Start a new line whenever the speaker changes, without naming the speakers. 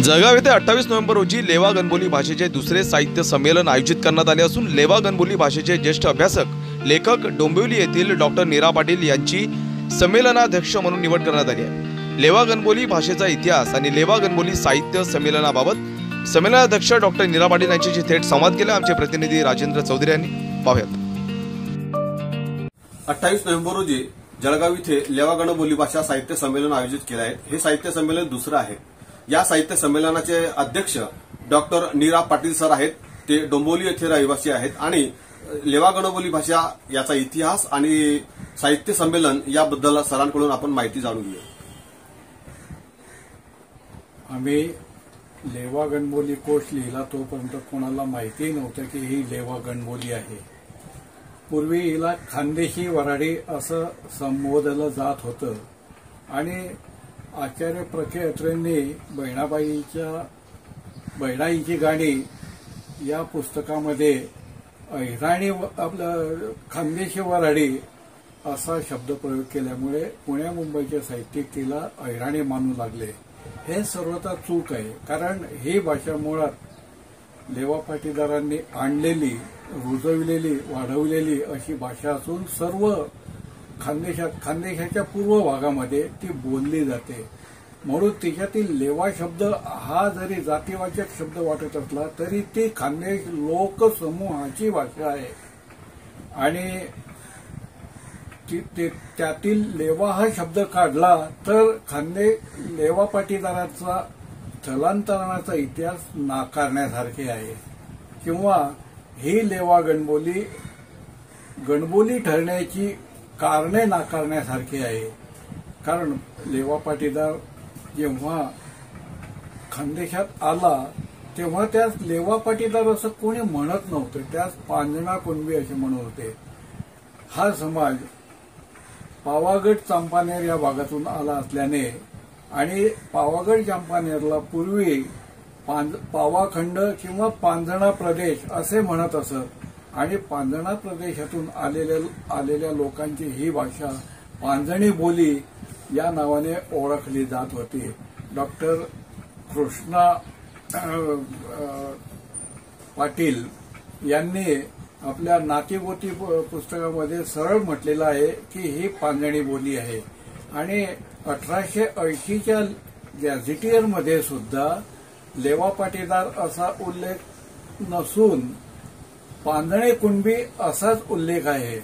जळगाव येथे 28 नोव्हेंबर रोजी लेवा गणबोली भाषेचे दुसरे साहित्य संमेलन आयोजित करण्यात आले असून लेवा गणबोली भाषेचे ज्येष्ठ अभ्यासक लेखक डोंबिवली येथील डॉक्टर नीरा पाटील यांची संमेलनाध्यक्ष म्हणून निवड करण्यात आली आहे। लेवा गणबोली भाषेचा इतिहास आणि लेवा गणबोली साहित्य संमेलनाबाबत संमेलनाध्यक्ष डॉक्टर नीरा पाटील यांच्याशी थेट संवाद केला। आमचे प्रतिनिधी राजेंद्र चौधरी यांनी पाहूयात।
28 नोव्हेंबर रोजी जळगाव येथे लेवा गणबोली भाषा साहित्य संमेलन आयोजित केले आहे। हे साहित्य संमेलन दुसरे आहे। या साहित्य संमेलनाचे अध्यक्ष डॉक्टर नीरा पाटील सर आहेत। ते डोंबिवली येथे रहिवासी आहेत आणि लेवा गणबोली भाषा याचा इतिहास आणि साहित्य संमेलन याबद्दल सरांकडून आपण माहिती जाणून घेऊ।
आम्ही लेवा गणबोली कोश लिहिला तोपर्यंत कोणाला माहिती नव्हतं की ही लेवा गणबोली आहे। पूर्वी हिला खानदेशी वऱ्हाडी असं संबोधलं जात होतं आणि आचार्य प्रखे अत्रेंनी बहिणाईची गाणी या पुस्तकामध्ये अहिराणी आपलं खानदेशी वऱ्हाडी असा शब्दप्रयोग केल्यामुळे पुण्या मुंबईचे साहित्यिक तिला अहिराणी मानू लागले। हे सर्वथा चूक आहे, कारण ही भाषा मुळात लेवा पाटीदारांनी आणलेली, रुजविलेली, वाढवलेली अशी भाषा असून सर्व खानदेशाच्या पूर्व भागामध्ये ती बोलली जाते। म्हणून तिच्यातील लेवा शब्द हा जरी जातीवाचक शब्द वाटत असला तरी ती खानदेश लोकसमूहाची भाषा आहे आणि त्यातील लेवा हा शब्द काढला तर लेवा पाटीदारांचा स्थलांतरणाचा इतिहास नाकारण्यासारखे आहे किंवा ही लेवा गणबोली ठरण्याची कारणे नाकारण्यासारखी आहे। कारण लेवा पाटीदार जेव्हा खानदेशात आला तेव्हा त्यास लेवा पाटीदार असं कोणी म्हणत नव्हतं, त्यास पांजना कुणबी असे म्हणत होते। हा समाज पावागड चांपानेर या भागातून आला असल्याने आणि पावागड चांपानेरला पूर्वी पावाखंड किंवा पांजणा प्रदेश असे म्हणत असत आणि पांजणा प्रदेशातून आलेल्या लोकांची ही भाषा पांजणी बोली या नावाने ओळखली जात होती। डॉक्टर कृष्णा पाटील यांनी आपल्या नातीगोती पुस्तकामध्ये सरळ म्हटलेलं आहे की ही पांजणी बोली आहे आणि 1880च्या गॅझेटियरमध्ये सुद्धा लेवा पाटीदार असा उल्लेख नसून पांजणे कुणबी असाच उल्लेख आहे।